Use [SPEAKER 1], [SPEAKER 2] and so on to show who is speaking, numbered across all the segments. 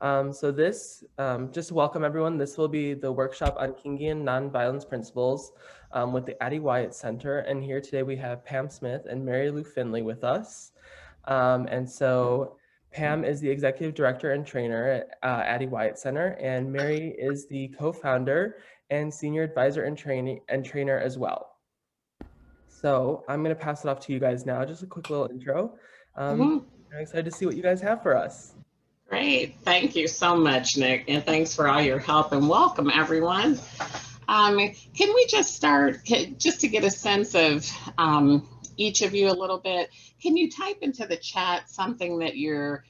[SPEAKER 1] So this, just to welcome everyone, this will be the workshop on Kingian Nonviolence Principles with the Addie Wyatt Center. And here today we have Pam Smith and Mary Lou Finley with us. And so Pam is the Executive Director and Trainer at Addie Wyatt Center, and Mary is the co-founder and Senior Advisor and trainer as well. So I'm going to pass it off to you guys now. Just a quick little intro. I'm excited to see what you guys have for us.
[SPEAKER 2] Great. Thank you so much, Nick. And thanks for all your help and welcome, everyone. Can we just start, just to get a sense of each of you a little bit, can you type into the chat something that you're,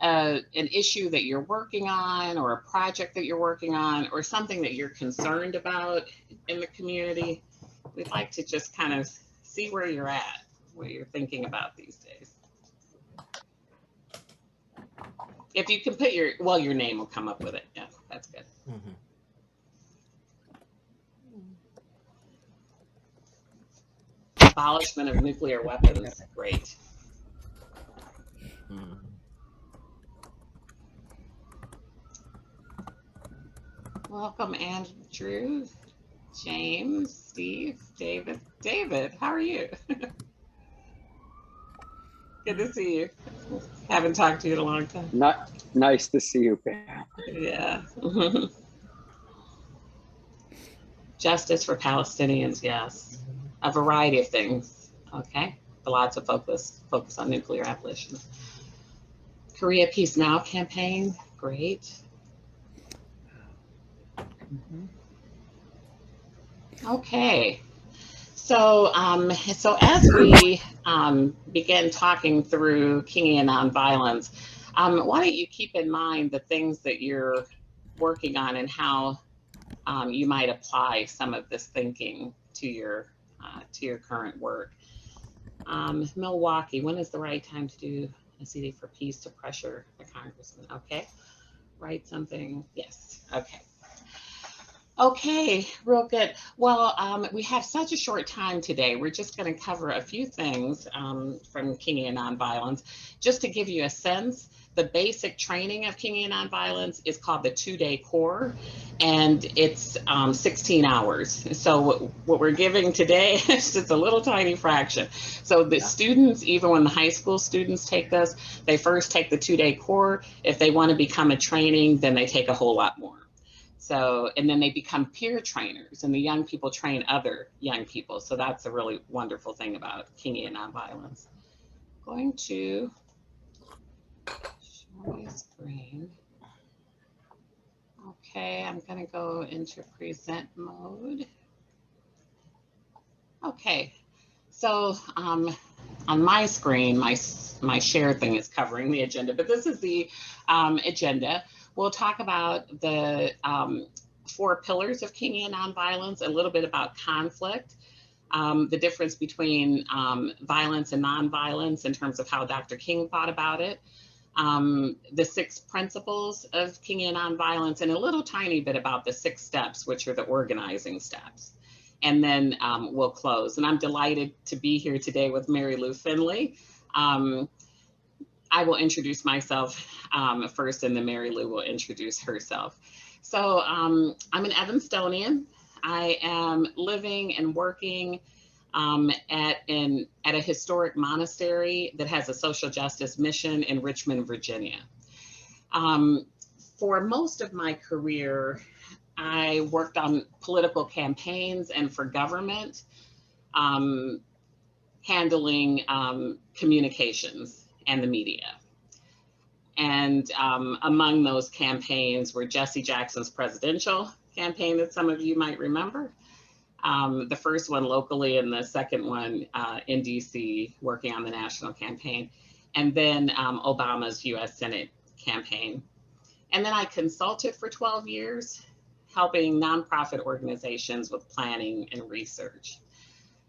[SPEAKER 2] an issue that you're working on, or a project that you're working on, or something that you're concerned about in the community? We'd like to just kind of see where you're at, what you're thinking about these days. If you can put your name will come up with it. Yeah, that's good. Abolishment of nuclear weapons. Great. Welcome, Andrew, James, Steve, David. David, how are you? Good to see you. Haven't talked to you in a long time.
[SPEAKER 3] Nice to see you, Pam.
[SPEAKER 2] Yeah. Justice for Palestinians, yes. A variety of things, okay? But lots of focus on nuclear abolition. Korea Peace Now campaign, great. Okay. So as we begin talking through Kingian Nonviolence, why don't you keep in mind the things that you're working on and how you might apply some of this thinking to your current work. Milwaukee, when is the right time to do a CD for peace to pressure the congressman? Okay, write something. Yes. Okay. Okay, real good. Well, we have such a short time today. We're just going to cover a few things from Kingian Nonviolence. Just to give you a sense, the basic training of Kingian Nonviolence is called the 2-day core, and it's 16 hours. So what we're giving today is just a little tiny fraction. So the students, even when the high school students take this, they first take the 2-day core. If they want to become a training, then they take a whole lot more. So, and then they become peer trainers, and the young people train other young people. So that's a really wonderful thing about Kingian Nonviolence. Going to show my screen. Okay, I'm going to go into present mode. Okay, so on my screen, my share thing is covering the agenda, but this is the agenda. We'll talk about the 4 pillars of Kingian Nonviolence, a little bit about conflict, the difference between violence and nonviolence in terms of how Dr. King thought about it, the 6 principles of Kingian Nonviolence, and a little tiny bit about the 6 steps, which are the organizing steps. And then we'll close. And I'm delighted to be here today with Mary Lou Finley. I will introduce myself first, and then Mary Lou will introduce herself. So I'm an Evanstonian. I am living and working at a historic monastery that has a social justice mission in Richmond, Virginia. For most of my career, I worked on political campaigns and for government, handling communications and the media. And among those campaigns were Jesse Jackson's presidential campaign that some of you might remember. The first one locally and the second one in DC, working on the national campaign. And then Obama's US Senate campaign. And then I consulted for 12 years, helping nonprofit organizations with planning and research.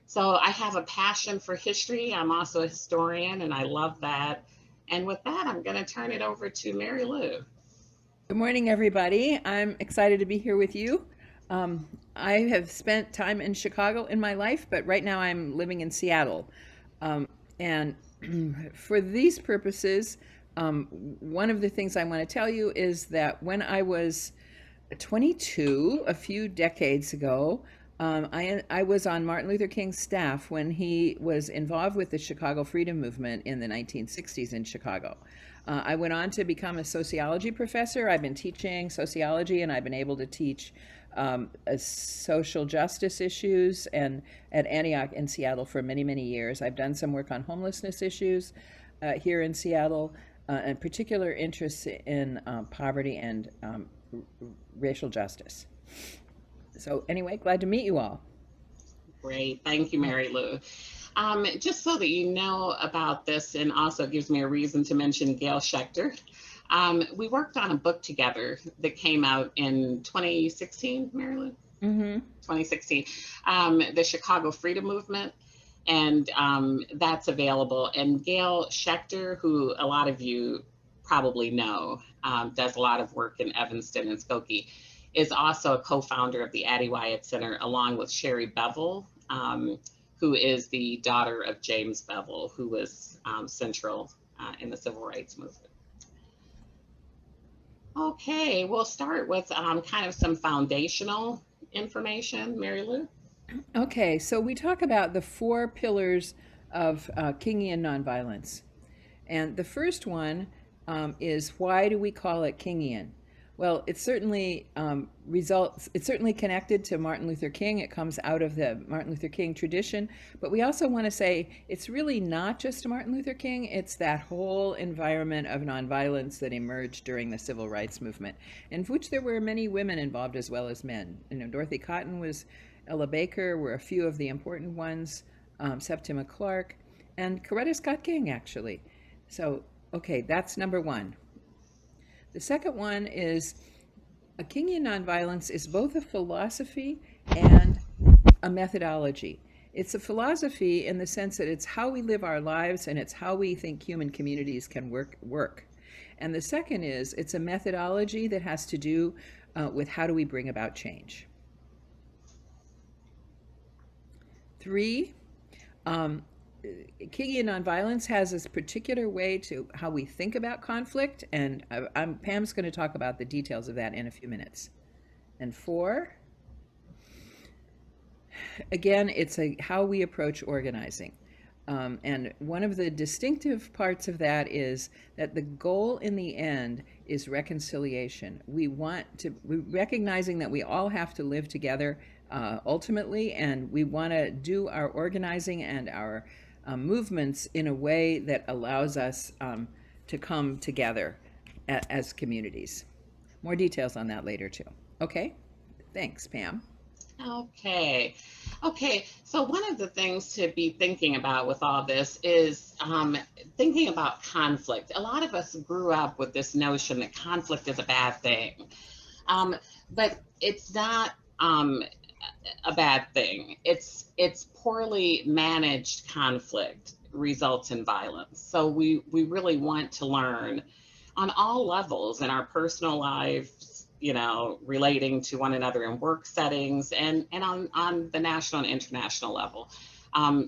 [SPEAKER 2] So I have a passion for history. I'm also a historian, and I love that. And with that, I'm going to turn it over to Mary Lou.
[SPEAKER 4] Good morning, everybody. I'm excited to be here with you. I have spent time in Chicago in my life, but right now I'm living in Seattle. And for these purposes, One of the things I want to tell you is that when I was 22, a few decades ago, I was on Martin Luther King's staff when he was involved with the Chicago Freedom Movement in the 1960s in Chicago. I went on to become a sociology professor. I've been teaching sociology, and I've been able to teach social justice issues and at Antioch in Seattle for many, many years. I've done some work on homelessness issues here in Seattle, and particular interest in poverty and racial justice. So anyway, glad to meet you all.
[SPEAKER 2] Great. Thank you, Mary Lou. Just so that you know about this, and also gives me a reason to mention Gail Schechter. We worked on a book together that came out in 2016, Mary Lou? 2016, the Chicago Freedom Movement. And that's available. And Gail Schechter, who a lot of you probably know, does a lot of work in Evanston and Skokie, is also a co-founder of the Addie Wyatt Center, along with Sherry Bevel, who is the daughter of James Bevel, who was central in the civil rights movement. Okay, we'll start with kind of some foundational information, Mary Lou.
[SPEAKER 4] Okay, so we talk about the 4 pillars of Kingian nonviolence. And the first one is, why do we call it Kingian? Well, it's certainly it's certainly connected to Martin Luther King. It comes out of the Martin Luther King tradition. But we also want to say it's really not just Martin Luther King. It's that whole environment of nonviolence that emerged during the civil rights movement, in which there were many women involved as well as men. You know, Dorothy Cotton was, Ella Baker were a few of the important ones, Septima Clark, and Coretta Scott King, actually. So, okay, that's number 1. The second one is, a Kingian nonviolence is both a philosophy and a methodology. It's a philosophy in the sense that it's how we live our lives, and it's how we think human communities can work. And the second is, it's a methodology that has to do with how do we bring about change. 3, Kingian nonviolence has this particular way to how we think about conflict, and Pam's going to talk about the details of that in a few minutes. And 4, again, it's how we approach organizing. And one of the distinctive parts of that is that the goal in the end is reconciliation. We're recognizing that we all have to live together ultimately, and we want to do our organizing and our movements in a way that allows us to come together as communities. More details on that later too. Okay, thanks, Pam.
[SPEAKER 2] Okay, so one of the things to be thinking about with all this is thinking about conflict. A lot of us grew up with this notion that conflict is a bad thing, but it's not a bad thing. It's poorly managed conflict results in violence. So we really want to learn on all levels in our personal lives, you know, relating to one another in work settings, and on the national and international level,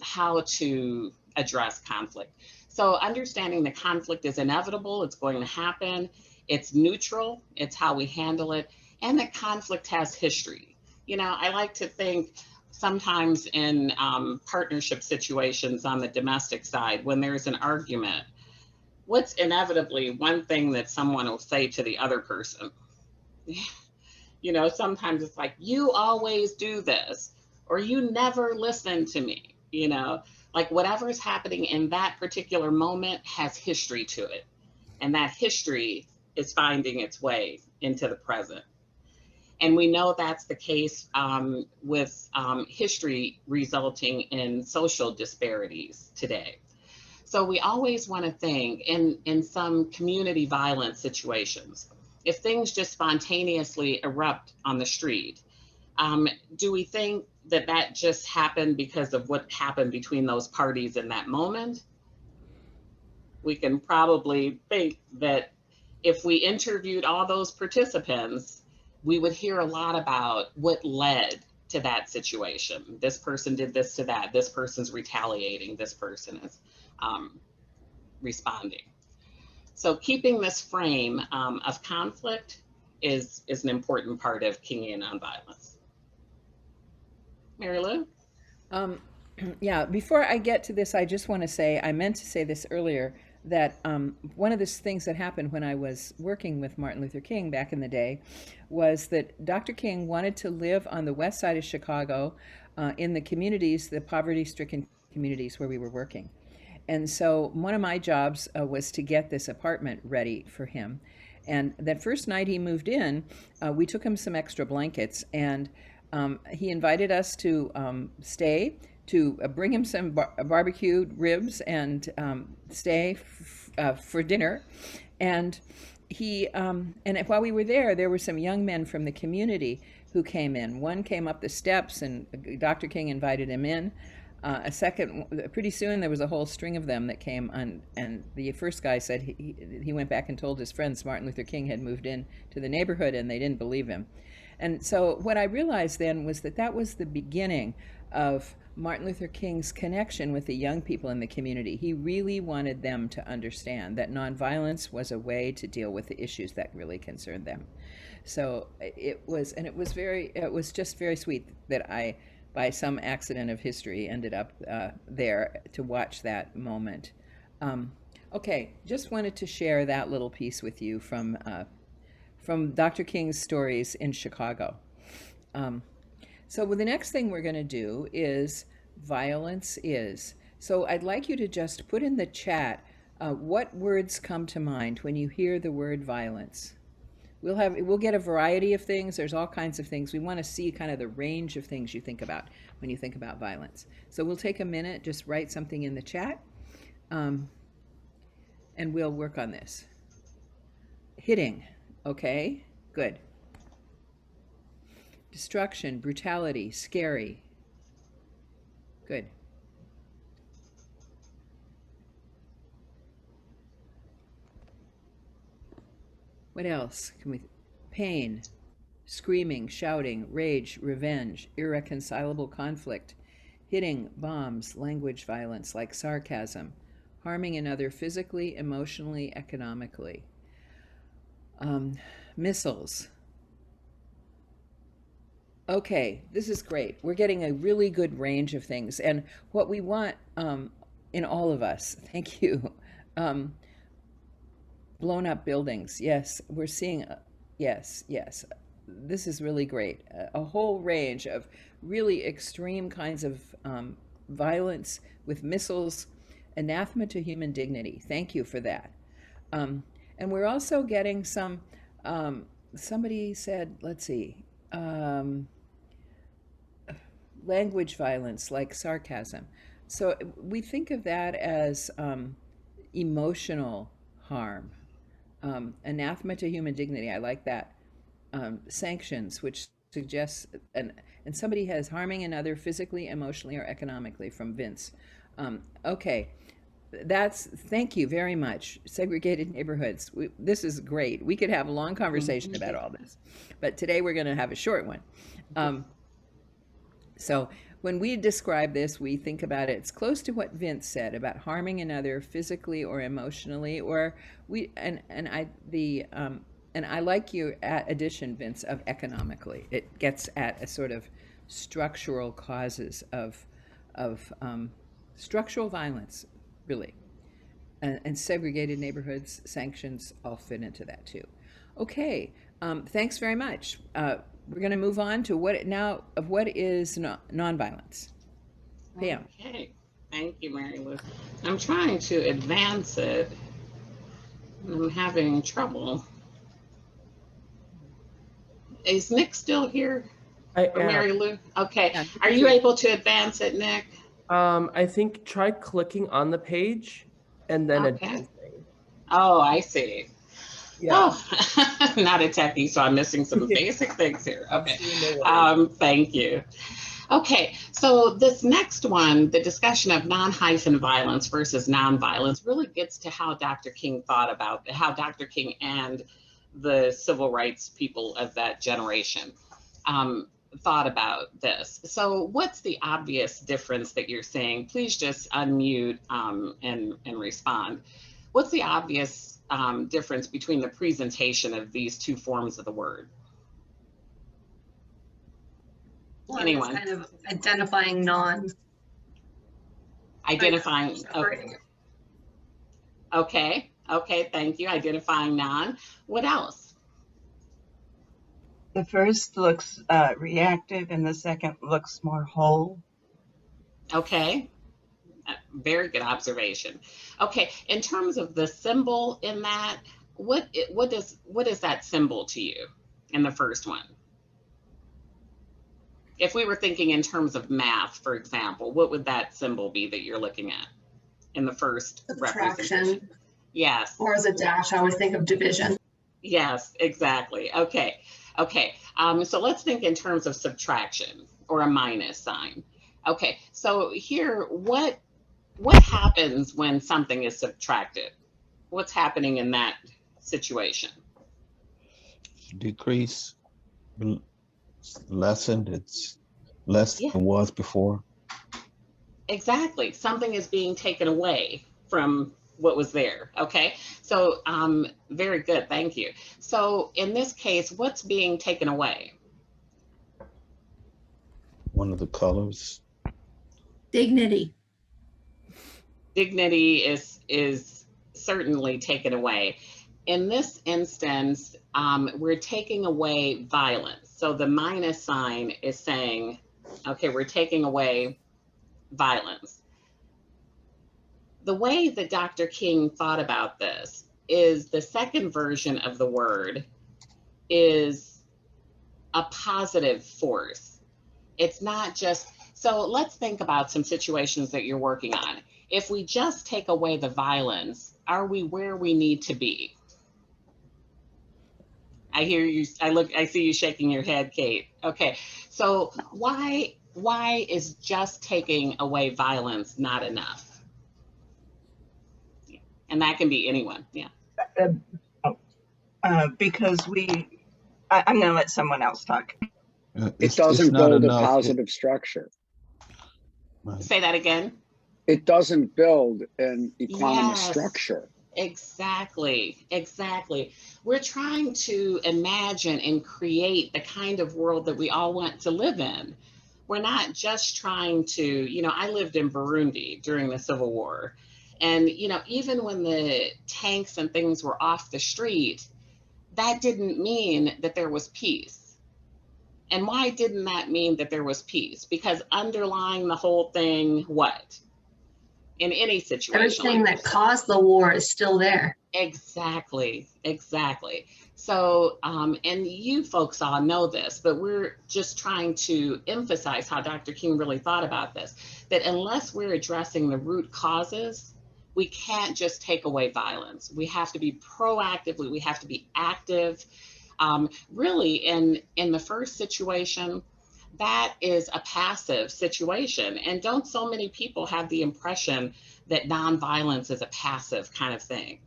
[SPEAKER 2] how to address conflict. So understanding that conflict is inevitable, it's going to happen, it's neutral, it's how we handle it, and that conflict has history. You know, I like to think sometimes in partnership situations on the domestic side, when there's an argument, what's inevitably one thing that someone will say to the other person? You know, sometimes it's like, you always do this, or you never listen to me. You know, like whatever's happening in that particular moment has history to it. And that history is finding its way into the present. And we know that's the case with history resulting in social disparities today. So we always want to think in some community violence situations, if things just spontaneously erupt on the street, do we think that that just happened because of what happened between those parties in that moment? We can probably think that if we interviewed all those participants, we would hear a lot about what led to that situation. This person did this to that. This person's retaliating. This person is responding. So keeping this frame of conflict is an important part of Kingian nonviolence. Mary Lou?
[SPEAKER 4] Yeah, before I get to this, I just want to say, I meant to say this earlier, that one of the things that happened when I was working with Martin Luther King back in the day was that Dr. King wanted to live on the west side of Chicago in the communities, the poverty-stricken communities where we were working. And so one of my jobs was to get this apartment ready for him. And that first night he moved in, we took him some extra blankets, and he invited us to stay, to bring him some barbecued ribs and stay for dinner. And and while we were there were some young men from the community who came in. One came up the steps, and Dr. King invited him in. Pretty soon there was a whole string of them that came on, and the first guy said he went back and told his friends Martin Luther King had moved in to the neighborhood, and they didn't believe him. And so what I realized then was that was the beginning of Martin Luther King's connection with the young people in the community. He really wanted them to understand that nonviolence was a way to deal with the issues that really concerned them. So it was just very sweet that I, by some accident of history, ended up there to watch that moment. Okay, just wanted to share that little piece with you from Dr. King's stories in Chicago. So the next thing we're going to do is violence is. So I'd like you to just put in the chat what words come to mind when you hear the word violence. We'll get a variety of things. There's all kinds of things. We want to see kind of the range of things you think about when you think about violence. So we'll take a minute, just write something in the chat, and we'll work on this. Hitting, okay, good. Destruction, brutality, scary, good. What else can we? Pain, screaming, shouting, rage, revenge, irreconcilable conflict, hitting, bombs, language violence like sarcasm, harming another physically, emotionally, economically. Missiles. Okay, this is great. We're getting a really good range of things. And what we want in all of us, thank you, blown up buildings. Yes, we're seeing, yes. This is really great. A whole range of really extreme kinds of violence with missiles, anathema to human dignity. Thank you for that. And we're also getting some, somebody said, let's see, language violence like sarcasm. So we think of that as emotional harm. Anathema to human dignity, I like that. Sanctions, which suggests, and somebody has harming another physically, emotionally, or economically from Vince. Okay, thank you very much. Segregated neighborhoods, this is great. We could have a long conversation about all this, but today we're gonna have a short one. So when we describe this, we think about it, it's close to what Vince said about harming another physically or emotionally, or and I like your addition, Vince, of economically. It gets at a sort of structural causes of structural violence, really. And segregated neighborhoods, sanctions all fit into that too. Okay, thanks very much. We're going to move on to what is nonviolence. Pam.
[SPEAKER 2] Okay, thank you, Mary Lou. I'm trying to advance it. I'm having trouble. Is Nick still here?
[SPEAKER 1] I am.
[SPEAKER 2] Mary Lou? Okay.
[SPEAKER 4] Yeah,
[SPEAKER 2] Are you able to advance it, Nick?
[SPEAKER 1] I think try clicking on the page and then advancing.
[SPEAKER 2] Oh, I see.
[SPEAKER 1] Yeah.
[SPEAKER 2] Oh, not a techie, so I'm missing some basic things here. Okay. Thank you. Okay, so this next one, the discussion of non-violence versus nonviolence, really gets to how Dr. King thought about, how Dr. King and the civil rights people of that generation thought about this. So what's the obvious difference that you're seeing? Please just unmute and respond. What's the obvious difference between the presentation of these two forms of the word?
[SPEAKER 5] One is kind of identifying non.
[SPEAKER 2] Identifying. Okay. Okay. Thank you. Identifying non. What else?
[SPEAKER 6] The first looks reactive and the second looks more whole.
[SPEAKER 2] Okay. Very good observation. Okay. In terms of the symbol in that, what is that symbol to you in the first one? If we were thinking in terms of math, for example, what would that symbol be that you're looking at in the first representation? Yes.
[SPEAKER 5] Or as a dash, I always think of division.
[SPEAKER 2] Yes, exactly. Okay. Okay. So let's think in terms of subtraction or a minus sign. Okay. So here, what happens when something is subtracted? What's happening in that situation?
[SPEAKER 7] Decrease, lessened, it's less than it was before.
[SPEAKER 2] Exactly. Something is being taken away from what was there. Okay. So very good. Thank you. So in this case, what's being taken away?
[SPEAKER 7] One of the colors.
[SPEAKER 5] Dignity.
[SPEAKER 2] Dignity is certainly taken away. In this instance, we're taking away violence. So the minus sign is saying, okay, we're taking away violence. The way that Dr. King thought about this is the second version of the word is a positive force. It's not just, so let's think about some situations that you're working on. If we just take away the violence, are we where we need to be? I hear you, I see you shaking your head, Kate. Okay, so why is just taking away violence not enough? And that can be anyone, yeah.
[SPEAKER 6] Because I'm going to let someone else talk.
[SPEAKER 3] It doesn't build a positive structure.
[SPEAKER 7] Right.
[SPEAKER 2] Say that again.
[SPEAKER 3] It doesn't build an equanimous structure.
[SPEAKER 2] Exactly, exactly. We're trying to imagine and create the kind of world that we all want to live in. We're not just trying to, I lived in Burundi during the Civil War. And, even when the tanks and things were off the street, that didn't mean that there was peace. And why didn't that mean that there was peace? Because underlying the whole thing, what? In any situation.
[SPEAKER 5] Everything that caused the war is still there.
[SPEAKER 2] Exactly, exactly. So, and you folks all know this, but we're just trying to emphasize how Dr. King really thought about this, that unless we're addressing the root causes, we can't just take away violence. We have to be proactively, we have to be active. Really, in the first situation, that is a passive situation. And don't so many people have the impression that nonviolence is a passive kind of thing?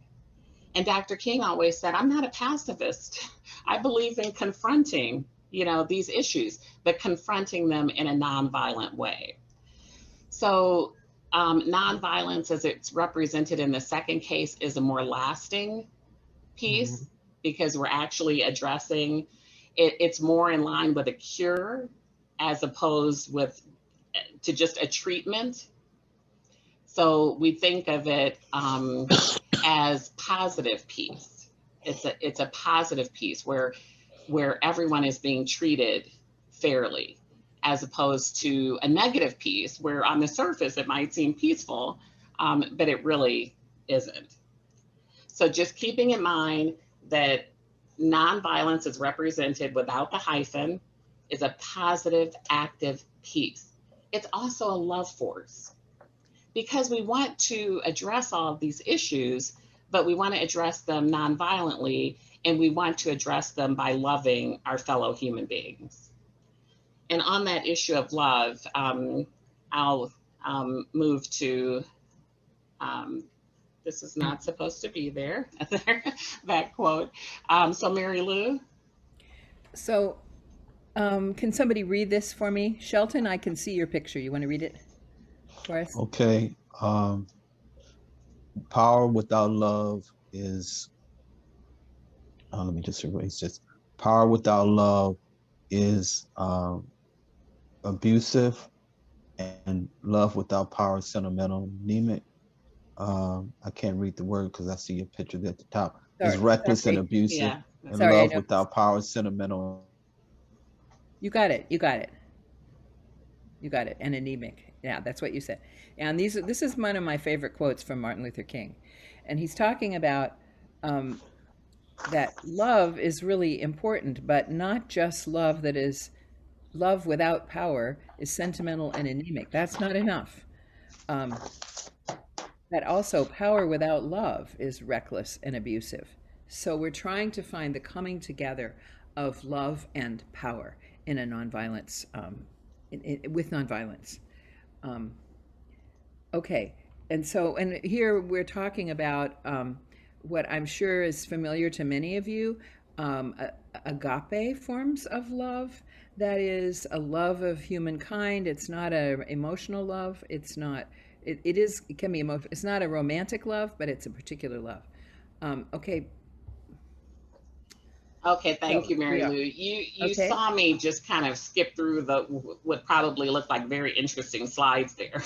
[SPEAKER 2] And Dr. King always said, I'm not a pacifist. I believe in confronting, these issues, but confronting them in a nonviolent way. So nonviolence, as it's represented in the second case, is a more lasting piece because we're actually addressing it. It's more in line with a cure as opposed to just a treatment. So we think of it as positive peace. It's a positive peace where everyone is being treated fairly, as opposed to a negative peace where on the surface it might seem peaceful, but it really isn't. So just keeping in mind that nonviolence is represented without the hyphen is a positive, active peace. It's also a love force because we want to address all of these issues, but we want to address them nonviolently, and we want to address them by loving our fellow human beings. And on that issue of love, I'll move to, this is not supposed to be there, that quote. So Mary Lou?
[SPEAKER 4] So can somebody read this for me? Shelton, I can see your picture. You want to read it for us?
[SPEAKER 7] Okay. Power without love is, let me just erase this. Power without love is abusive, and love without power is sentimental, anemic. I can't read the word because I see a picture at the top. Is reckless and abusive,
[SPEAKER 2] Yeah.
[SPEAKER 7] and
[SPEAKER 4] Sorry, I
[SPEAKER 7] love
[SPEAKER 4] know.
[SPEAKER 7] without power is sentimental.
[SPEAKER 4] You got it. You got it. You got it. And anemic. Yeah, that's what you said. And this is one of my favorite quotes from Martin Luther King, and he's talking about that love is really important, but not just love that is love without power is sentimental and anemic. That's not enough. Um, that also power without love is reckless and abusive. So we're trying to find the coming together of love and power in a nonviolence, with nonviolence. Um, okay, and here we're talking about what I'm sure is familiar to many of you, agape forms of love. That is a love of humankind. It's not a emotional love. It's not. It can be emotional. It's not a romantic love, but it's a particular love. Okay.
[SPEAKER 2] Okay, thank
[SPEAKER 4] So
[SPEAKER 2] you, Mary
[SPEAKER 4] yeah.
[SPEAKER 2] Lou. You
[SPEAKER 4] Okay.
[SPEAKER 2] saw me just kind of skip through the what probably looked like very interesting slides there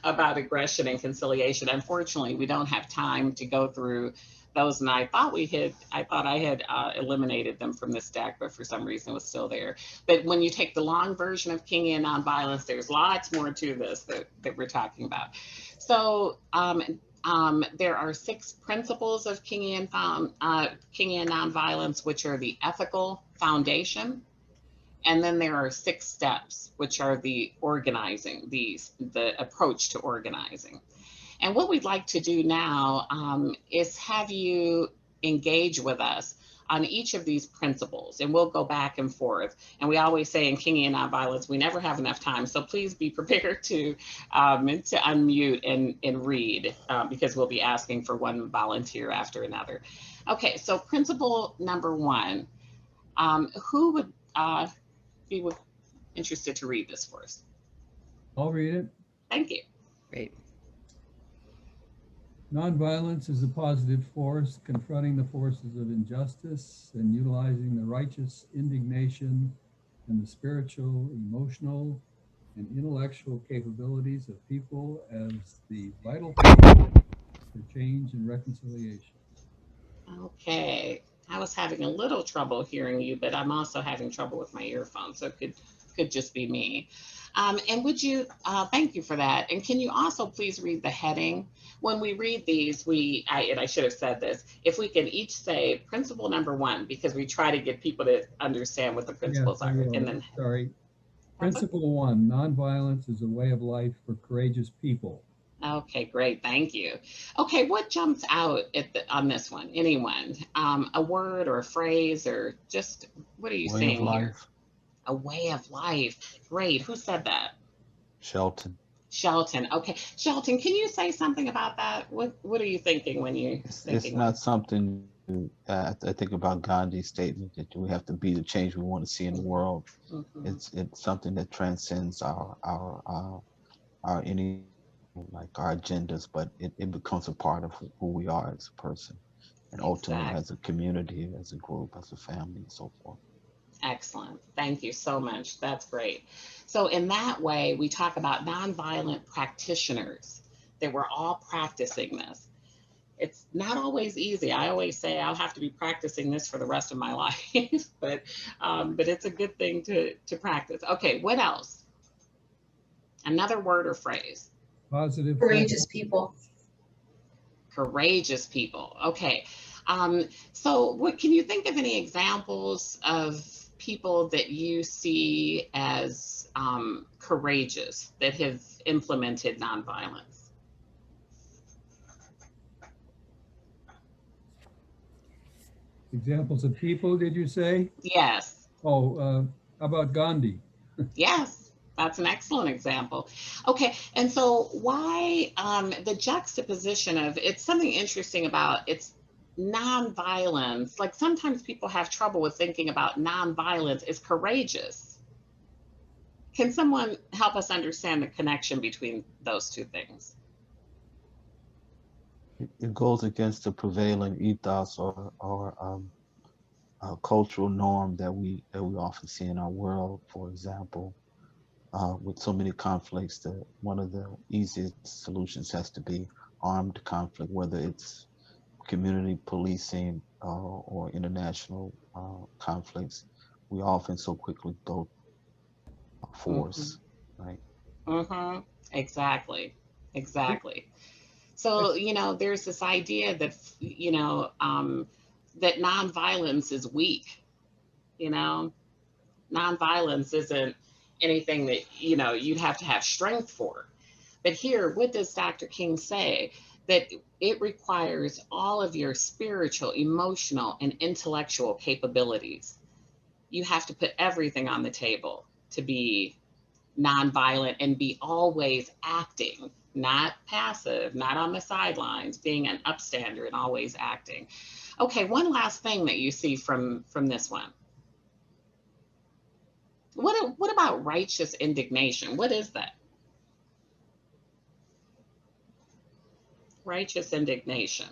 [SPEAKER 2] about aggression and conciliation. Unfortunately, we don't have time to go through those, and I thought I had eliminated them from this deck, but for some reason it was still there. But when you take the long version of Kingian Nonviolence, there's lots more to this that we're talking about. So there are 6 principles of Kingian nonviolence, which are the ethical foundation. And then there are 6 steps, which are the organizing, the approach to organizing. And what we'd like to do now is have you engage with us on each of these principles, and we'll go back and forth. And we always say in Kingian Nonviolence, we never have enough time. So please be prepared to unmute and read because we'll be asking for one volunteer after another. Okay, so principle number 1, who would be interested to read this for us?
[SPEAKER 8] I'll read it.
[SPEAKER 2] Thank you.
[SPEAKER 4] Great.
[SPEAKER 8] Nonviolence is a positive force confronting the forces of injustice and utilizing the righteous indignation and the spiritual, emotional, and intellectual capabilities of people as the vital force for change and reconciliation.
[SPEAKER 2] Okay, I was having a little trouble hearing you, but I'm also having trouble with my earphones, so it could just be me. And would you, thank you for that. And can you also please read the heading? When we read these, and I should have said this, if we can each say principle number 1, because we try to get people to understand what the principles are. And then,
[SPEAKER 8] sorry. Principle 1, nonviolence is a way of life for courageous people.
[SPEAKER 2] Okay, great, thank you. Okay, what jumps out on this one? Anyone? A word or a phrase or just, what are you saying here? A way of life. Great. Who said that?
[SPEAKER 7] Shelton.
[SPEAKER 2] Shelton. Okay. Shelton, can you say something about that? What are you thinking when you
[SPEAKER 7] It's not something I think about Gandhi's statement that we have to be the change we want to see in the world. Mm-hmm. It's something that transcends our any like our agendas, but it becomes a part of who we are as a person, and ultimately as a community, as a group, as a family, and so forth.
[SPEAKER 2] Excellent. Thank you so much. That's great. So in that way, we talk about nonviolent practitioners, that we're all practicing this. It's not always easy. I always say I'll have to be practicing this for the rest of my life, but it's a good thing to practice. Okay, what else? Another word or phrase?
[SPEAKER 8] Positive.
[SPEAKER 5] Courageous people.
[SPEAKER 2] Courageous people. Okay. So what can you think of any examples of people that you see as courageous that have implemented nonviolence?
[SPEAKER 8] Examples of people, did you say?
[SPEAKER 2] Yes.
[SPEAKER 8] Oh, how about Gandhi?
[SPEAKER 2] Yes, that's an excellent example. Okay, and so why the juxtaposition of, it's something interesting about it's nonviolence. Like sometimes people have trouble with thinking about nonviolence as courageous. Can someone help us understand the connection between those two things?
[SPEAKER 7] it goes against the prevailing ethos or cultural norm that we often see in our world. For example, with so many conflicts, that one of the easiest solutions has to be armed conflict, whether it's community policing or international conflicts. We often so quickly go force, right?
[SPEAKER 2] Mm-hmm. Exactly. Exactly. So, there's this idea that, that nonviolence is weak, nonviolence isn't anything that, you'd have to have strength for. But here, what does Dr. King say? That it requires all of your spiritual, emotional, and intellectual capabilities. You have to put everything on the table to be nonviolent and be always acting, not passive, not on the sidelines, being an upstander and always acting. Okay, one last thing that you see from this one. What about righteous indignation? What is that? Righteous indignation.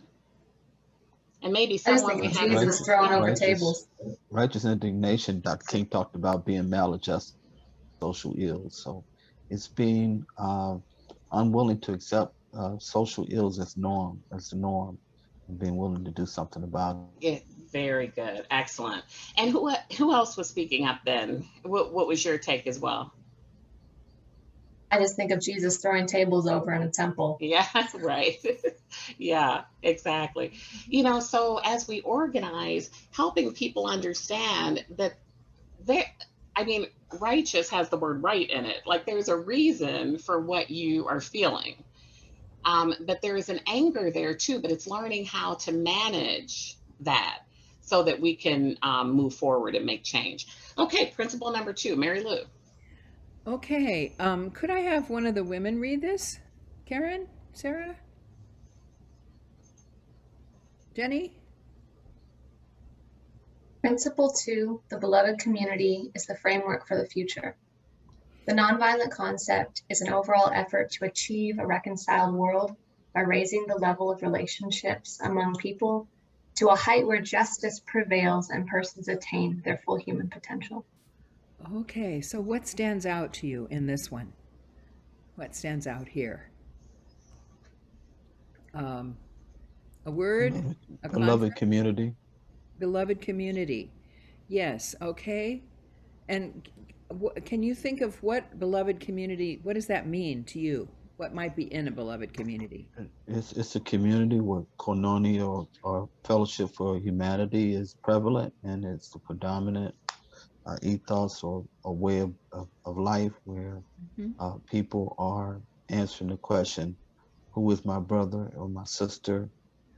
[SPEAKER 2] And maybe someone we haven't.
[SPEAKER 5] Jesus throwing over tables.
[SPEAKER 7] Righteous indignation, Dr. King talked about being maladjusted, social ills. So it's being unwilling to accept social ills as the norm, and being willing to do something about it.
[SPEAKER 2] Yeah, very good, excellent. And who else was speaking up then? What was your take as well?
[SPEAKER 5] I just think of Jesus throwing tables over in a temple.
[SPEAKER 2] Yeah, right. Yeah, exactly. So as we organize, helping people understand that righteous has the word right in it. Like there's a reason for what you are feeling. But there is an anger there too, but it's learning how to manage that so that we can move forward and make change. Okay, principle number 2, Mary Lou.
[SPEAKER 4] Okay, could I have one of the women read this? Karen? Sarah? Jenny?
[SPEAKER 5] Principle 2, the beloved community is the framework for the future. The nonviolent concept is an overall effort to achieve a reconciled world by raising the level of relationships among people to a height where justice prevails and persons attain their full human potential.
[SPEAKER 4] Okay, so what stands out to you in this one? What stands out here? A word? A
[SPEAKER 7] beloved
[SPEAKER 4] concept?
[SPEAKER 7] community.
[SPEAKER 4] Beloved community. Yes, okay. And can you think of what beloved community, what does that mean to you? What might be in a beloved community?
[SPEAKER 7] It's a community where koinonia or fellowship for humanity is prevalent, and it's the predominant ethos or a way of life where people are answering the question, who is my brother or my sister,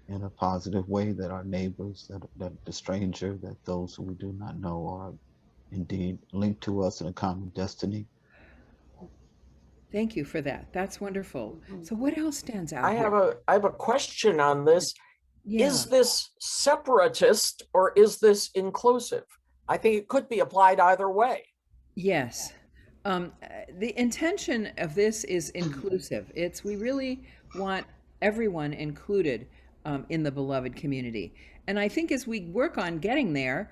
[SPEAKER 7] in a positive way, that our neighbors, that the stranger, that those who we do not know are indeed linked to us in a common destiny.
[SPEAKER 4] Thank you for that. That's wonderful. So what else stands out?
[SPEAKER 9] I have a question on this.
[SPEAKER 4] Yeah.
[SPEAKER 9] Is this separatist or is this inclusive? I think it could be applied either way.
[SPEAKER 4] Yes. The intention of this is inclusive. We really want everyone included in the beloved community. And I think as we work on getting there,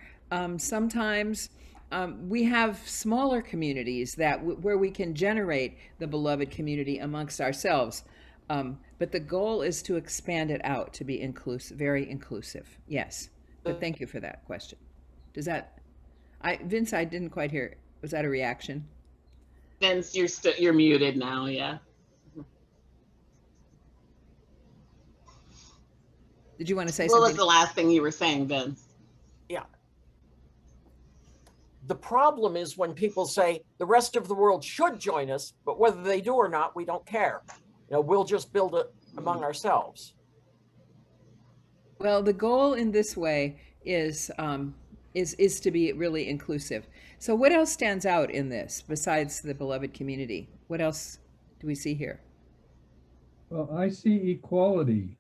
[SPEAKER 4] sometimes we have smaller communities where we can generate the beloved community amongst ourselves. But the goal is to expand it out to be inclusive, very inclusive. Yes. But thank you for that question. Does that, Vince, I didn't quite hear. Was that a reaction?
[SPEAKER 2] Vince, you're muted now, yeah.
[SPEAKER 4] Did you want to say
[SPEAKER 2] something? What was the last thing you were saying, Vince?
[SPEAKER 9] Yeah. The problem is when people say the rest of the world should join us, but whether they do or not, we don't care. We'll just build it among ourselves.
[SPEAKER 4] Well, the goal in this way is to be really inclusive. So what else stands out in this besides the beloved community? What else do we see here?
[SPEAKER 8] Well, I see equality.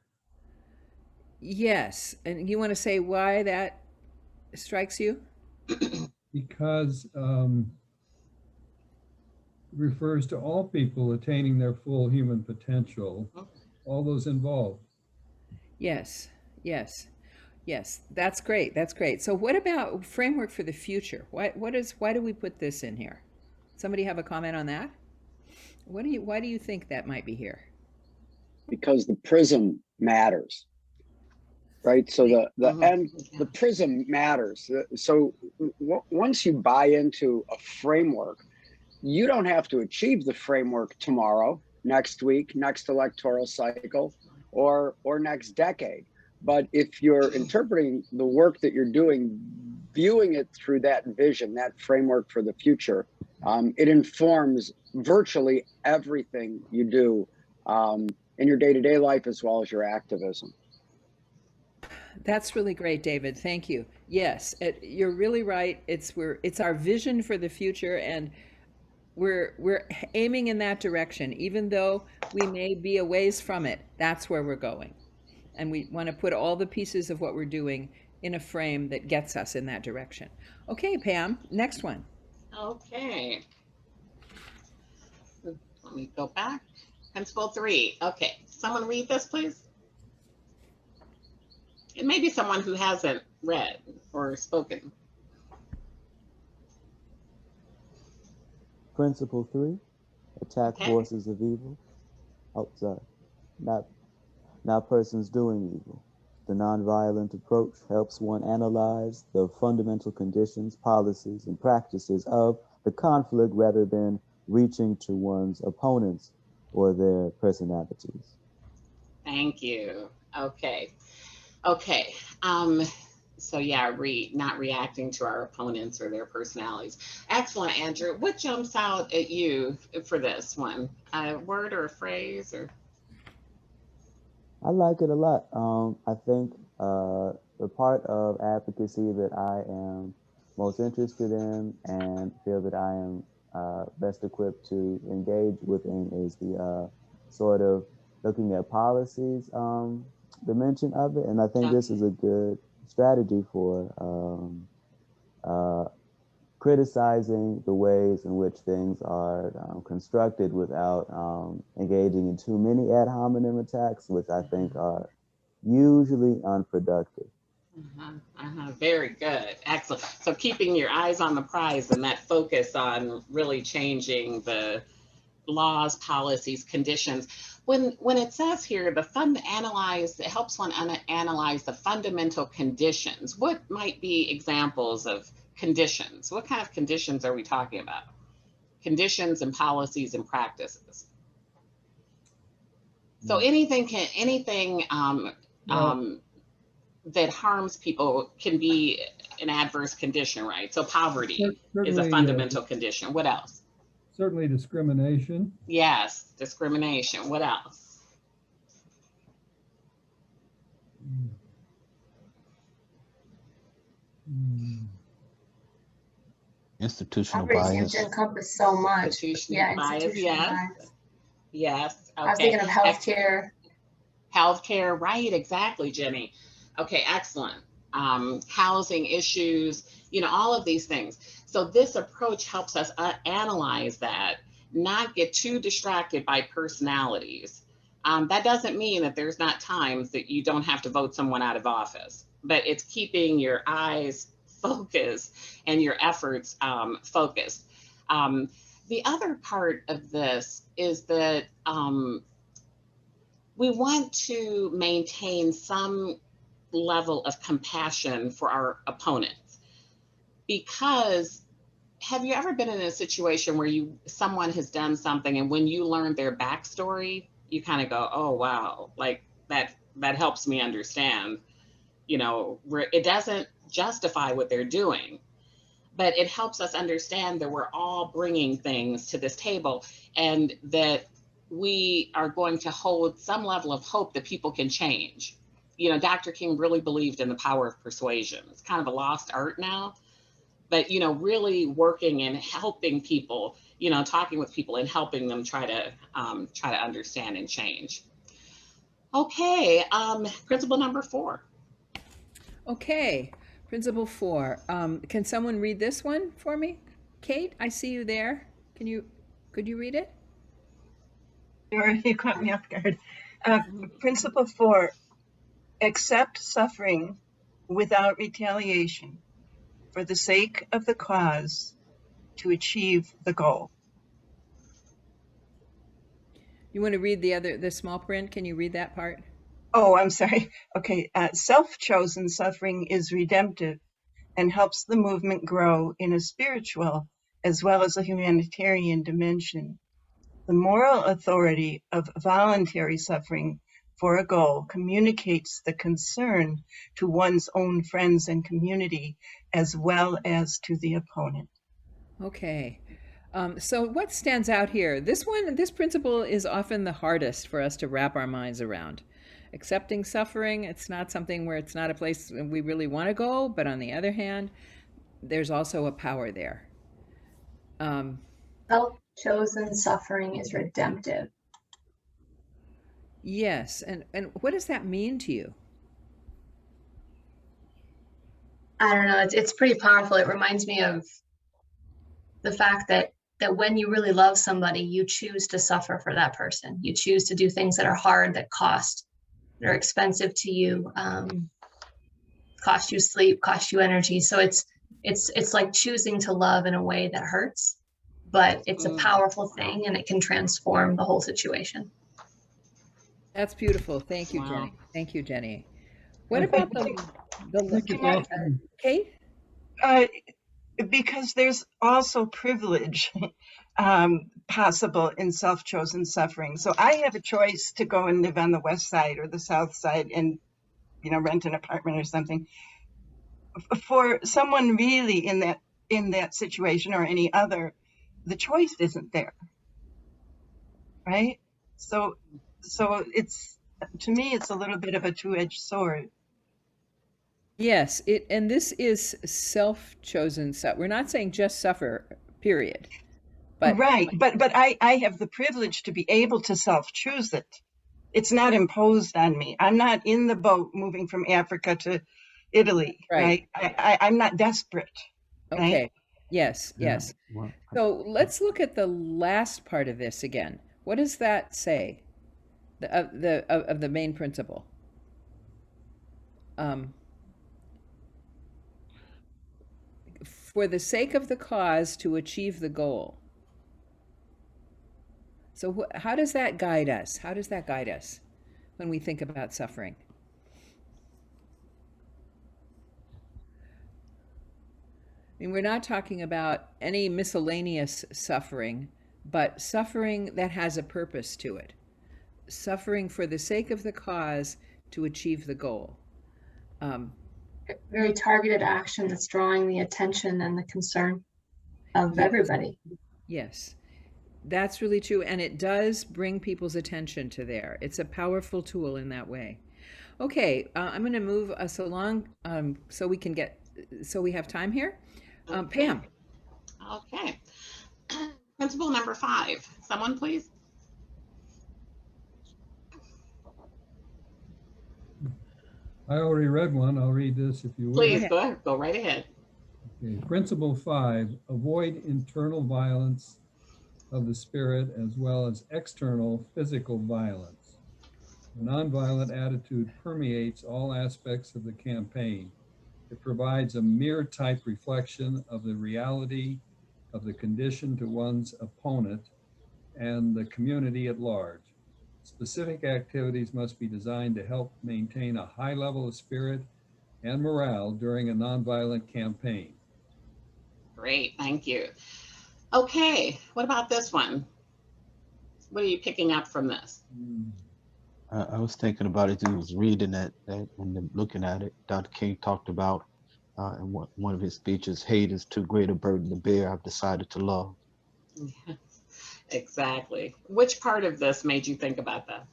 [SPEAKER 4] Yes. And you want to say why that strikes you?
[SPEAKER 8] Because it refers to all people attaining their full human potential, all those involved.
[SPEAKER 4] Yes, yes, yes. That's great. That's great. So what about framework for the future? Why do we put this in here? Somebody have a comment on that? Why do you think that might be here?
[SPEAKER 3] Because the prism matters, right? So the prism matters. So once you buy into a framework, you don't have to achieve the framework tomorrow, next week, next electoral cycle, or next decade. But if you're interpreting the work that you're doing, viewing it through that vision, that framework for the future, it informs virtually everything you do in your day-to-day life as well as your activism.
[SPEAKER 4] That's really great, David. Thank you. Yes, you're really right. It's our vision for the future, and we're aiming in that direction. Even though we may be a ways from it, that's where we're going, and we want to put all the pieces of what we're doing in a frame that gets us in that direction. Okay, Pam, next one.
[SPEAKER 2] Okay. Let me go back. Principle 3. Okay, someone read this, please. It may be someone who hasn't read or spoken.
[SPEAKER 10] Principle 3, attack forces of evil. Oh, sorry, not persons doing evil. The nonviolent approach helps one analyze the fundamental conditions, policies, and practices of the conflict rather than reaching to one's opponents or their personalities.
[SPEAKER 2] Thank you. Okay. Okay. So yeah, not reacting to our opponents or their personalities. Excellent, Andrew. What jumps out at you for this one? A word or a phrase or?
[SPEAKER 10] I like it a lot. I think the part of advocacy that I am most interested in and feel that I am best equipped to engage within is the sort of looking at policies dimension of it. And I think this is a good strategy for criticizing the ways in which things are constructed without engaging in too many ad hominem attacks, which I think are usually unproductive.
[SPEAKER 2] Very good. Excellent. So keeping your eyes on the prize and that focus on really changing the laws, policies, conditions. When it says here, it helps one analyze the fundamental conditions. What might be examples of conditions? What kind of conditions are we talking about? Conditions and policies and practices. So anything that harms people can be an adverse condition, right? So poverty is a fundamental condition. What else?
[SPEAKER 8] Certainly discrimination.
[SPEAKER 2] Yes, discrimination. What else?
[SPEAKER 7] Institutional
[SPEAKER 5] Poverty
[SPEAKER 7] bias.
[SPEAKER 5] seems to encompass so much.
[SPEAKER 2] Institutional bias, yes.
[SPEAKER 5] Bias.
[SPEAKER 2] Yes. Okay.
[SPEAKER 5] I was thinking of healthcare.
[SPEAKER 2] Healthcare, right, exactly, Jenny. Okay, excellent. Housing issues, all of these things. So this approach helps us analyze that, not get too distracted by personalities. That doesn't mean that there's not times that you don't have to vote someone out of office, but it's keeping your eyes focused and your efforts focused. The other part of this is that we want to maintain some level of compassion for our opponents, because have you ever been in a situation where someone has done something and when you learn their backstory, you kind of go, oh, wow, like that helps me understand, it doesn't justify what they're doing, but it helps us understand that we're all bringing things to this table and that we are going to hold some level of hope that people can change. Dr. King really believed in the power of persuasion. It's kind of a lost art now, but, really working and helping people, talking with people and helping them try to understand and change. Okay, principle number 4.
[SPEAKER 4] Okay, principle 4. Can someone read this one for me? Kate, I see you there. Could you read it?
[SPEAKER 6] You caught me off guard. Principle 4, accept suffering without retaliation for the sake of the cause to achieve the goal.
[SPEAKER 4] You want to read the small print? Can you read that part?
[SPEAKER 6] Oh, I'm sorry. Okay. Self-chosen suffering is redemptive and helps the movement grow in a spiritual as well as a humanitarian dimension. The moral authority of voluntary suffering for a goal communicates the concern to one's own friends and community as well as to the opponent.
[SPEAKER 4] Okay. So what stands out here? This principle is often the hardest for us to wrap our minds around. Accepting suffering, it's not something where it's not a place we really want to go, but on the other hand, there's also a power there.
[SPEAKER 5] Self-chosen suffering is redemptive.
[SPEAKER 4] Yes, and what does that mean to you?
[SPEAKER 5] I don't know, it's pretty powerful. It reminds me of the fact that when you really love somebody, you choose to suffer for that person. You choose to do things that are hard, that are expensive to you, cost you sleep, cost you energy. So it's like choosing to love in a way that hurts, but it's a powerful thing and it can transform the whole situation.
[SPEAKER 4] That's beautiful. Thank you, Jenny. Thank you, Jenny. What about Kate?
[SPEAKER 6] Because there's also privilege possible in self-chosen suffering. So I have a choice to go and live on the west side or the south side and, rent an apartment or something. For someone really in that situation or any other, the choice isn't there, right? So it's, to me, it's a little bit of a two-edged sword.
[SPEAKER 4] Yes, and this is self-chosen stuff. We're not saying just suffer, period. But
[SPEAKER 6] right, but I have the privilege to be able to self-choose it. It's not imposed on me. I'm not in the boat moving from Africa to Italy, right? I'm not desperate.
[SPEAKER 4] Okay.
[SPEAKER 6] Right?
[SPEAKER 4] Yes. So let's look at the last part of this again. What does that say? Of the main principle. For the sake of the cause to achieve the goal. So how does that guide us? How does that guide us when we think about suffering? I mean, we're not talking about any miscellaneous suffering, but suffering that has a purpose to it. Suffering for the sake of the cause to achieve the goal.
[SPEAKER 5] Very targeted action that's drawing the attention and the concern of everybody.
[SPEAKER 4] Yes, that's really true. And it does bring people's attention to there. It's a powerful tool in that way. Okay, I'm going to move us along so we have time here. Pam.
[SPEAKER 2] Okay. Principle number 5. Someone, please.
[SPEAKER 8] I already read one. I'll read this if you will.
[SPEAKER 2] Please, go ahead. Go right ahead.
[SPEAKER 8] Okay. Principle 5, avoid internal violence of the spirit as well as external physical violence. The nonviolent attitude permeates all aspects of the campaign. It provides a mirror-type reflection of the reality of the condition to one's opponent and the community at large. Specific activities must be designed to help maintain a high level of spirit and morale during a nonviolent campaign.
[SPEAKER 2] Great, thank you. Okay, what about this one? What are you picking up from this?
[SPEAKER 7] I was thinking about it. I was reading that and looking at it. Dr. King talked about in one of his speeches, hate is too great a burden to bear. I've decided to love.
[SPEAKER 2] Yes, exactly. Which part of this made you think about that?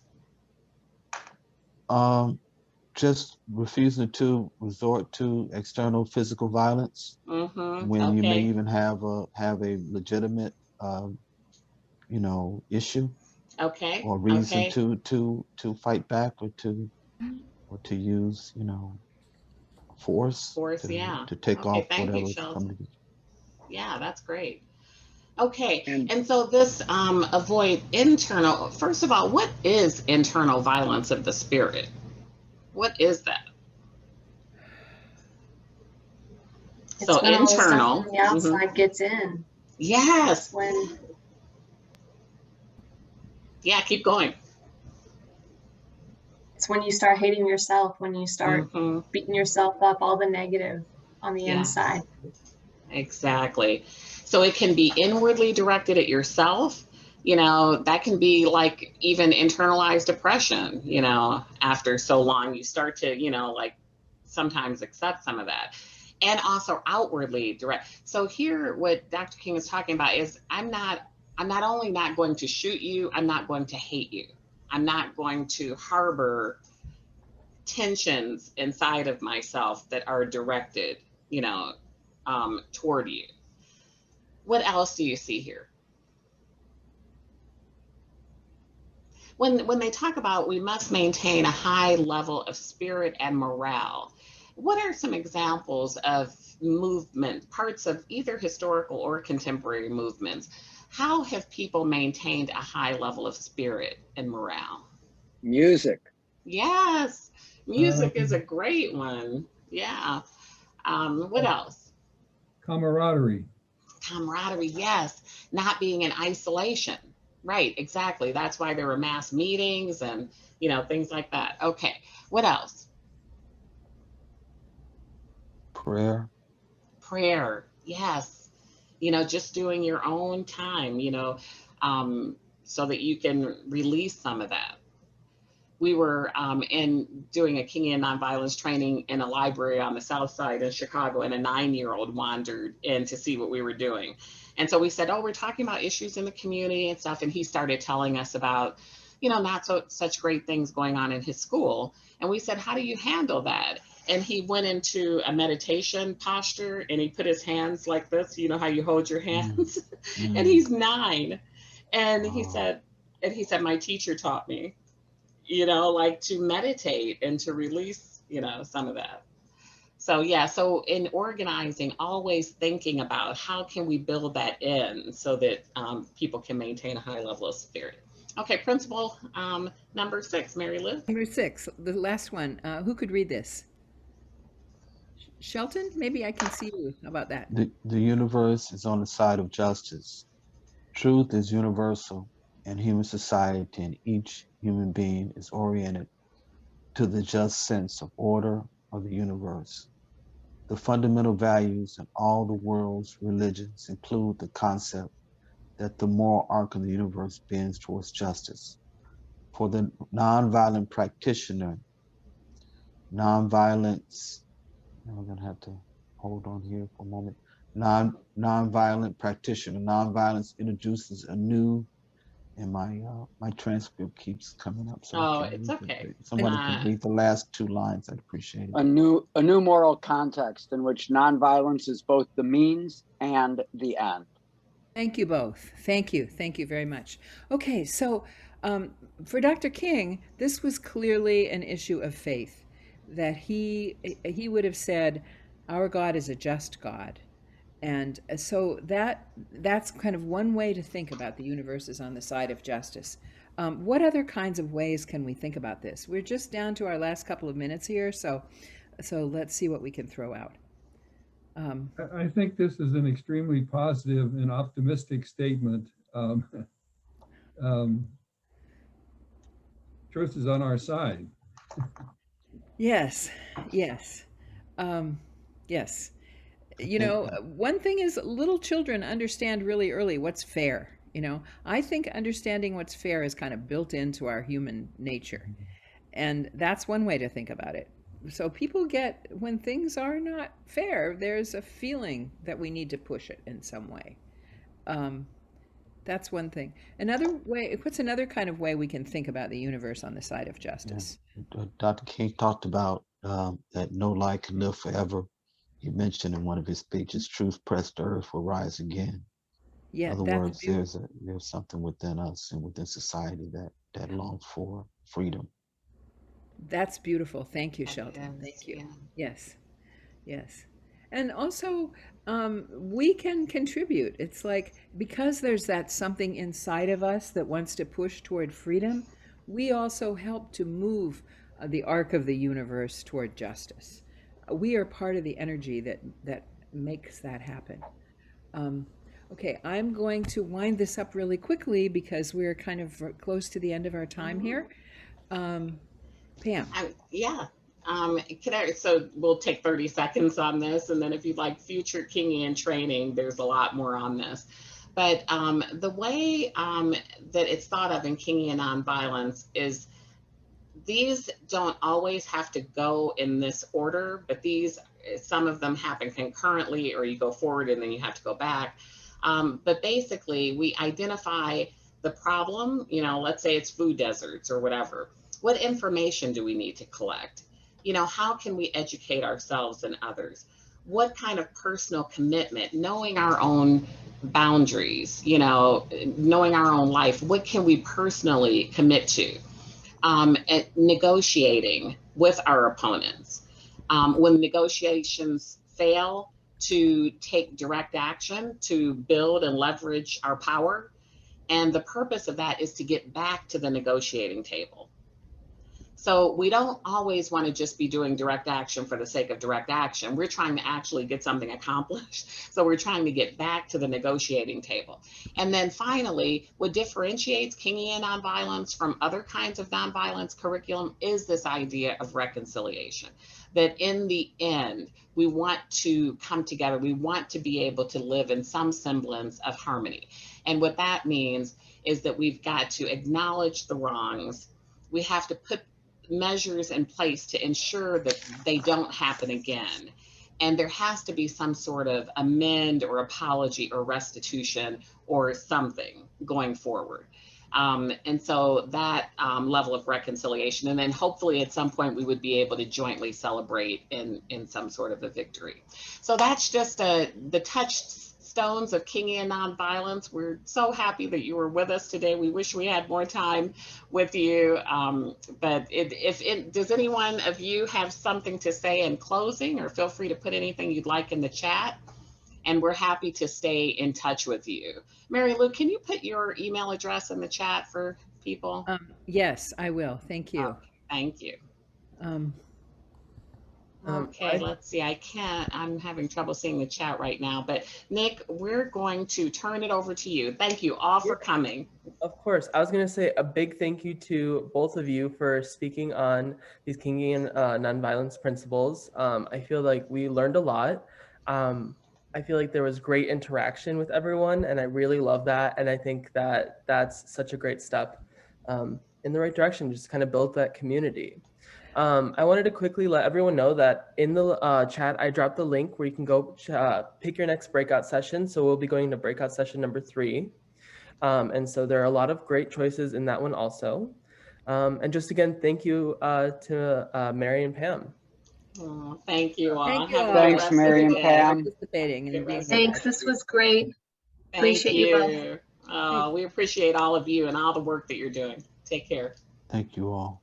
[SPEAKER 7] Just refusing to resort to external physical violence when you may even have a legitimate, issue.
[SPEAKER 2] Okay.
[SPEAKER 7] Or reason to fight back or to use, force. To take off whatever's coming.
[SPEAKER 2] Yeah, that's great. Okay, and so this avoid internal. First of all, what is internal violence of the spirit? What is that?
[SPEAKER 5] It's
[SPEAKER 2] So
[SPEAKER 5] when all the stuff
[SPEAKER 2] internal.
[SPEAKER 5] from the outside gets in.
[SPEAKER 2] Yes.
[SPEAKER 5] It's when,
[SPEAKER 2] Yeah, keep going.
[SPEAKER 5] it's when you start hating yourself, when you start beating yourself up, all the negative on the inside.
[SPEAKER 2] Exactly. So it can be inwardly directed at yourself. You know, that can be like even internalized depression, you know, after so long, you start to, you know, like sometimes accept some of that. And also outwardly direct. So here, what Dr. King is talking about is I'm not only not going to shoot you, I'm not going to hate you. I'm not going to harbor tensions inside of myself that are directed, you know, toward you. What else do you see here? When they talk about we must maintain a high level of spirit and morale, what are some examples of movement, parts of either historical or contemporary movements? How have people maintained a high level of spirit and morale?
[SPEAKER 3] Music.
[SPEAKER 2] Yes, music is a great one. Yeah. What else?
[SPEAKER 8] Camaraderie.
[SPEAKER 2] Camaraderie, yes. Not being in isolation. Right, exactly. That's why there were mass meetings and, you know, things like that. Okay. What else?
[SPEAKER 7] Prayer.
[SPEAKER 2] Prayer, yes. You know, just doing your own time, you know, so that you can release some of that. We were in doing a Kingian Nonviolence training in a library on the South Side in Chicago, and a 9-year-old wandered in to see what we were doing. And so we said, oh, we're talking about issues in the community and stuff. And he started telling us about, you know, not such great things going on in his school. And we said, how do you handle that? And he went into a meditation posture and he put his hands like this, you know how you hold your hands? And he's 9. And he said, my teacher taught me, you know, like to meditate and to release, you know, some of that. So yeah, so in organizing, always thinking about how can we build that in so that people can maintain a high level of spirit. Okay, principle number 6, Mary Liz.
[SPEAKER 4] Number 6, the last one. Who could read this? Shelton, maybe I can see you. How about that?
[SPEAKER 7] The universe is on the side of justice. Truth is universal, and human society and each human being is oriented to the just sense of order of the universe. The fundamental values in all the world's religions include the concept that the moral arc of the universe bends towards justice. For the nonviolent practitioner, nonviolence, now we're going to have to hold on here for a moment. Nonviolent practitioner, nonviolence introduces a new, and my transcript keeps coming up. So
[SPEAKER 2] it's okay.
[SPEAKER 7] Somebody can read the last 2 lines. I'd appreciate it.
[SPEAKER 3] A new moral context in which nonviolence is both the means and the end.
[SPEAKER 4] Thank you both. Thank you. Thank you very much. Okay, so for Dr. King, this was clearly an issue of faith, that he would have said, our God is a just God. And so that's kind of one way to think about the universe is on the side of justice. What other kinds of ways can we think about this? We're just down to our last couple of minutes here, so let's see what we can throw out.
[SPEAKER 8] I think this is an extremely positive and optimistic statement. Truth is on our side.
[SPEAKER 4] Yes, yes, yes. You know, one thing is little children understand really early what's fair. You know, I think understanding what's fair is kind of built into our human nature. And that's one way to think about it. So people get, when things are not fair, there's a feeling that we need to push it in some way. That's one thing. Another way, what's another kind of way we can think about the universe on the side of justice?
[SPEAKER 7] Yeah. Dr. King talked about that no lie can live forever. He mentioned in one of his speeches, truth pressed to earth will rise again.
[SPEAKER 4] Yeah,
[SPEAKER 7] in other words, there's something within us and within society that longs for freedom.
[SPEAKER 4] That's beautiful. Thank you, Shelton. Thank you. Yeah. Yes, yes. And also, we can contribute. It's like, because there's that something inside of us that wants to push toward freedom, we also help to move the arc of the universe toward justice. We are part of the energy that makes that happen. Okay, I'm going to wind this up really quickly because we're kind of close to the end of our time here. Pam.
[SPEAKER 2] Yeah. So we'll take 30 seconds on this, and then if you'd like future Kingian training, there's a lot more on this. But the way that it's thought of in Kingian nonviolence is these don't always have to go in this order, but some of them happen concurrently, or you go forward and then you have to go back. But basically, we identify the problem, let's say it's food deserts or whatever. What information do we need to collect? How can we educate ourselves and others? What kind of personal commitment, knowing our own boundaries, knowing our own life, what can we personally commit to? And negotiating with our opponents. When negotiations fail, to take direct action to build and leverage our power. And the purpose of that is to get back to the negotiating table. So we don't always want to just be doing direct action for the sake of direct action. We're trying to actually get something accomplished. So we're trying to get back to the negotiating table. And then finally, what differentiates Kingian nonviolence from other kinds of nonviolence curriculum is this idea of reconciliation. That in the end, we want to come together. We want to be able to live in some semblance of harmony. And what that means is that we've got to acknowledge the wrongs. We have to put measures in place to ensure that they don't happen again. And there has to be some sort of amend or apology or restitution or something going forward. And so that level of reconciliation, and then hopefully at some point we would be able to jointly celebrate in some sort of a victory. So that's just the touchstones of Kingian nonviolence. We're so happy that you were with us today. We wish we had more time with you. But does anyone of you have something to say in closing, or feel free to put anything you'd like in the chat? And we're happy to stay in touch with you. Mary Lou, can you put your email address in the chat for people?
[SPEAKER 4] Yes, I will. Thank you.
[SPEAKER 2] Thank you. Okay, let's see. I'm having trouble seeing the chat right now, but Nick, we're going to turn it over to you. Thank you all for coming.
[SPEAKER 1] Of course. I was going to say a big thank you to both of you for speaking on these Kingian nonviolence principles. I feel like we learned a lot. I feel like there was great interaction with everyone, and I really love that. And I think that that's such a great step in the right direction, just kind of build that community. I wanted to quickly let everyone know that in the chat, I dropped the link where you can go pick your next breakout session. So we'll be going to breakout session number 3. And so there are a lot of great choices in that one also. And just again, thank you to Mary and Pam.
[SPEAKER 2] Oh, thank you all.
[SPEAKER 4] Thank you all.
[SPEAKER 3] Thanks, Mary and Pam.
[SPEAKER 4] Participating and being
[SPEAKER 5] Thanks. This was great. Appreciate you both.
[SPEAKER 2] We appreciate all of you and all the work that you're doing. Take care.
[SPEAKER 7] Thank you all.